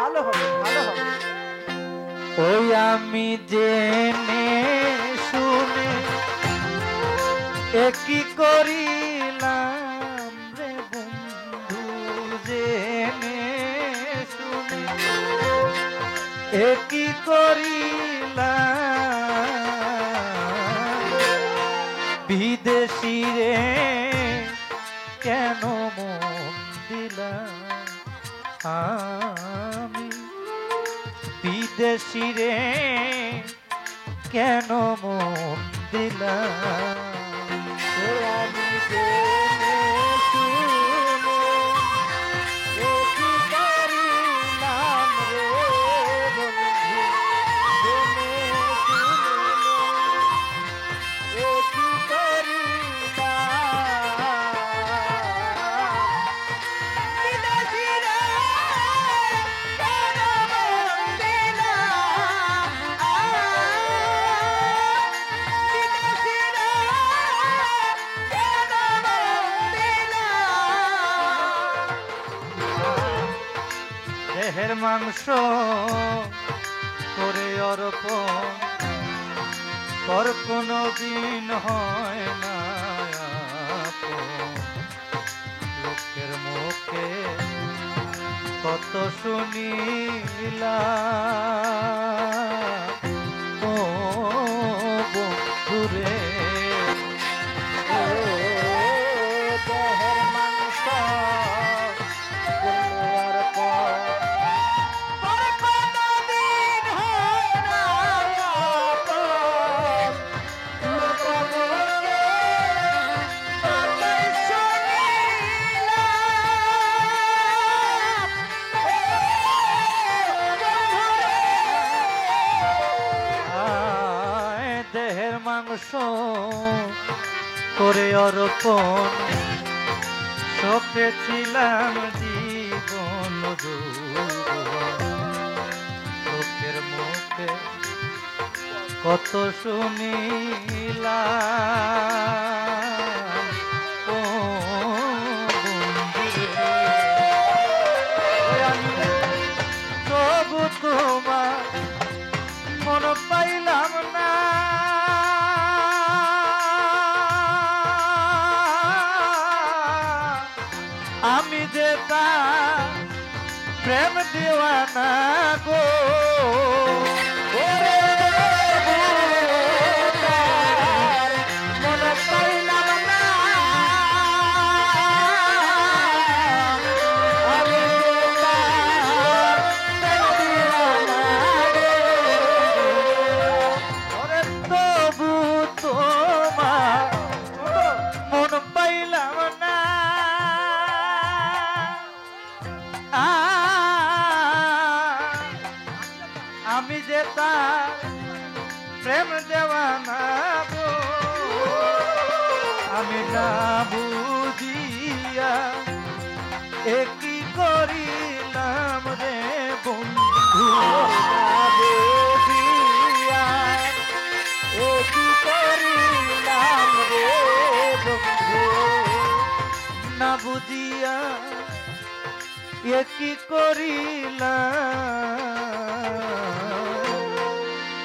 ভালো হবে, ভালো হবে। ওই আমি জেনে শুনে একই করিলাম রে বন্ধু, জেনে শুনে একই করিলাম, বিদেশি রে কেন মন দিলাম আমি, বিদেশি রে কেন মন দিলাম। ও আমি জেনে শুনে এ কি করিলাম রে বন্ধু, জেনে শুনে এ কি করিলাম। বিদেশি রে কেন মন দিলাম, বিদেশি রে কেন মন দিলাম। দেহের মাংস করে অর্পণ পর কোনো দিন হয় না আপন। লোকের মুখে কত শুনিলাম ও বন্ধুরে, ও দেহের মাংস করবার পর কোনদিন হয় না আপন। লোকের মুখে কথাই শুনিলাম, ও বন্ধুরে। আয় দেহের মাংস করে অর্পণ সপেছিলাম জীবন যৌবন। লোকের মুখে কত শুনিলাম ও বন্ধুরে, ওই আমি তবু তোমার মন পাইলাম না, আমি যে তার প্রেম দিওয়ানা গো। ওরে ভূতার মন পাইলাম না, আমি তার প্রেম দিওয়ানা রে। ওরে তবু তোমার মন পাইলাম না, আমি যে তার প্রেম দেওয়ানা গো। আমি না বুঝিয়া একই করিলাম রে বন্ধু, না বুঝিয়া এ কি করিলাম রে বন্ধু। না বুঝিয়া একই করিলাম,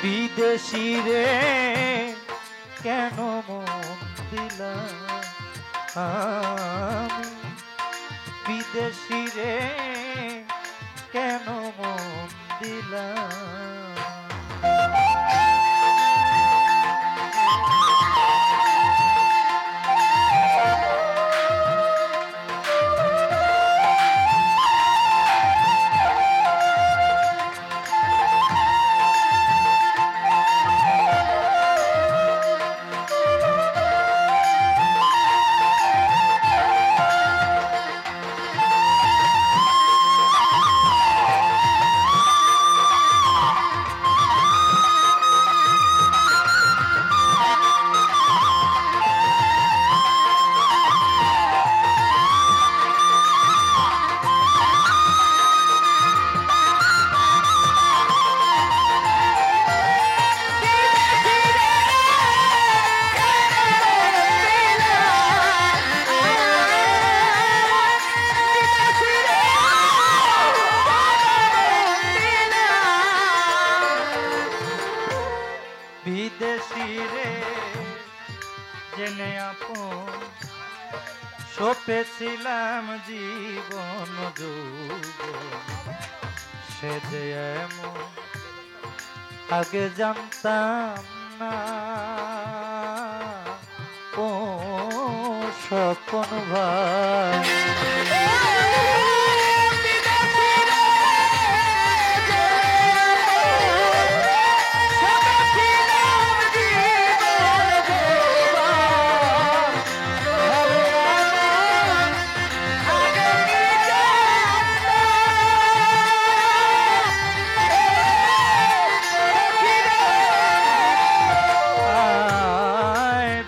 বিদেশি রে কেন মন দিলাম আমি, বিদেশি রে কেন মন দিলাম। সপেছিলাম জীবন যৌবন সে যে এমন আগে জানতাম না ও স্বপন ভাই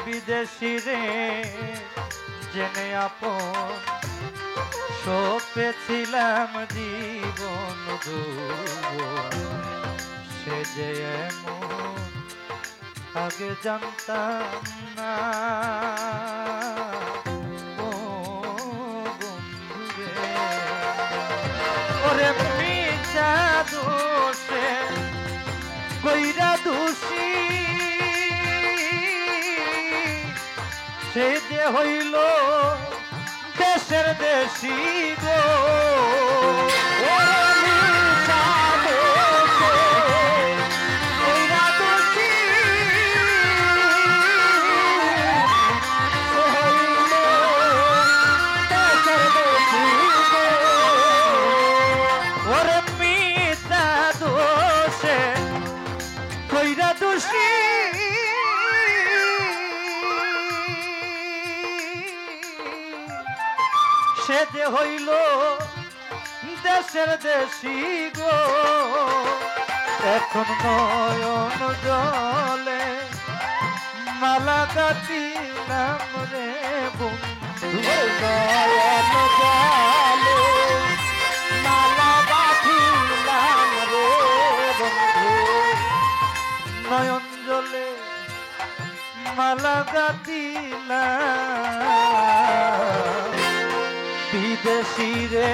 বিদেশিরে জেনে আপন সপেছিলাম জীবন যৌবন সে যে এমন আগে জানতাম না ও বন্ধুরে ওরে মিছা দোষে কইরা দোষী সে যে হইল দেশের দেশি গো ওরে মিথ্যা দোষে কইরা দোষী সে যে হইল দেশের দেশি গো এখন নয়ন জলে মালা কাটিলাম রে বন্ধু নয়ন জলে মালা গাঁথিলাম রে বন্ধু নয়ন জলে মালা গাঁথিলাম বিদেশি রে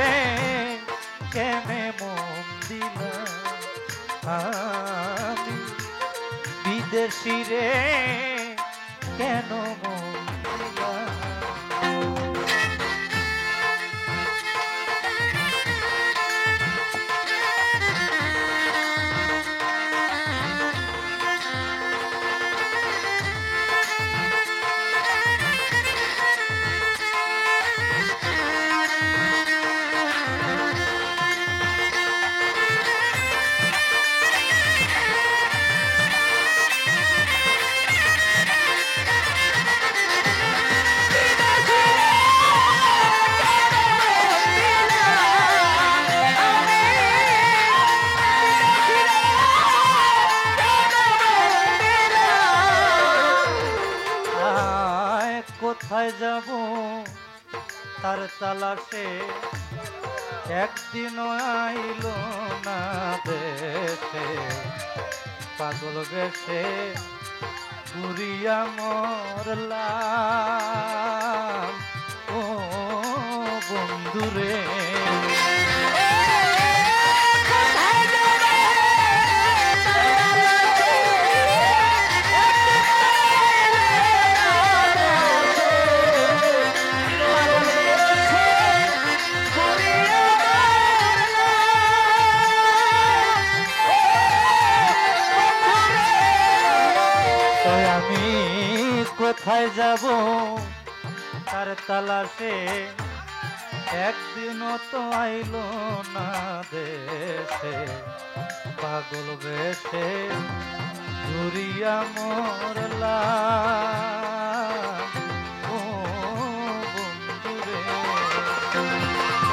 কেনে মন দিলাম আমি বিদেশি রে কেন মন দিলাম কোথায় যাব তার তালাশে একদিনও আইল না দেশে পাগল বেশে ঘুরিয়া মরলাম ও বন্ধুরে আমি কোথায় যাব তার তালাশে একদিনও তো আইল না দেশে পাগল বেশে ঘুরিয়া মরলাম ও বন্ধুরে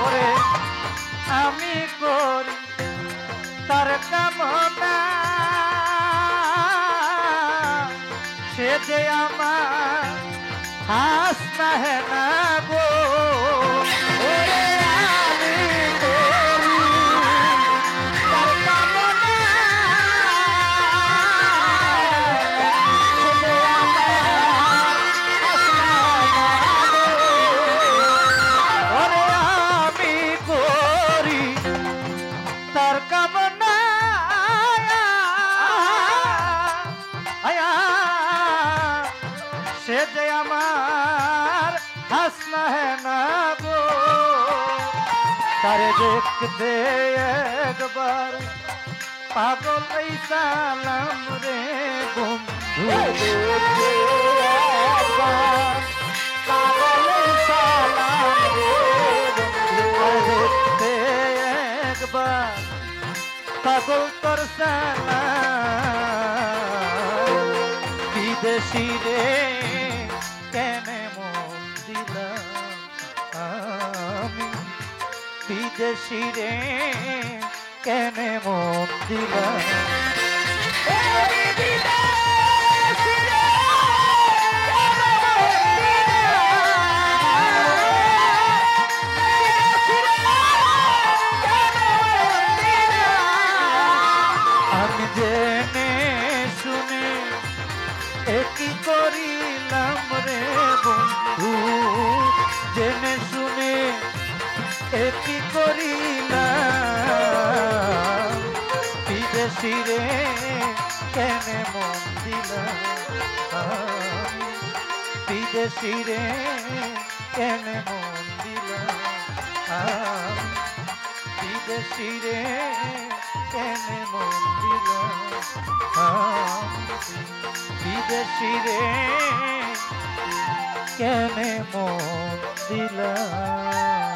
ওরে আমি করি তার কামনা সে যে আমার হাসনা হে না গো ওরে আমি করি তার কামনা সে যে আমার হাসনা না গো ওরে আমি করি তার কামনা সে যে আমার হাসনা হে না গো তারে দেখতে একবার পাগল এই সালাম রে বন্ধু দেখতে একবার পাগলের সালাম রে বন্ধু। দেখতে একবার পাগল তোর সালাম বিদেশি রে কেনে মন দিলাম আমি বিদেশি রে কেনে মন দিলাম আমি জেনে শুনে একই করিলাম রে বন্ধু জেনে শুনে একই করিলাম বিদেশি রে কেনে মন দিলাম আমি বিদেশি রে কেনে মন দিলাম আমি বিদেশি রে কেনে মন দিলাম বিদেশি রে কেনে মন দিলাম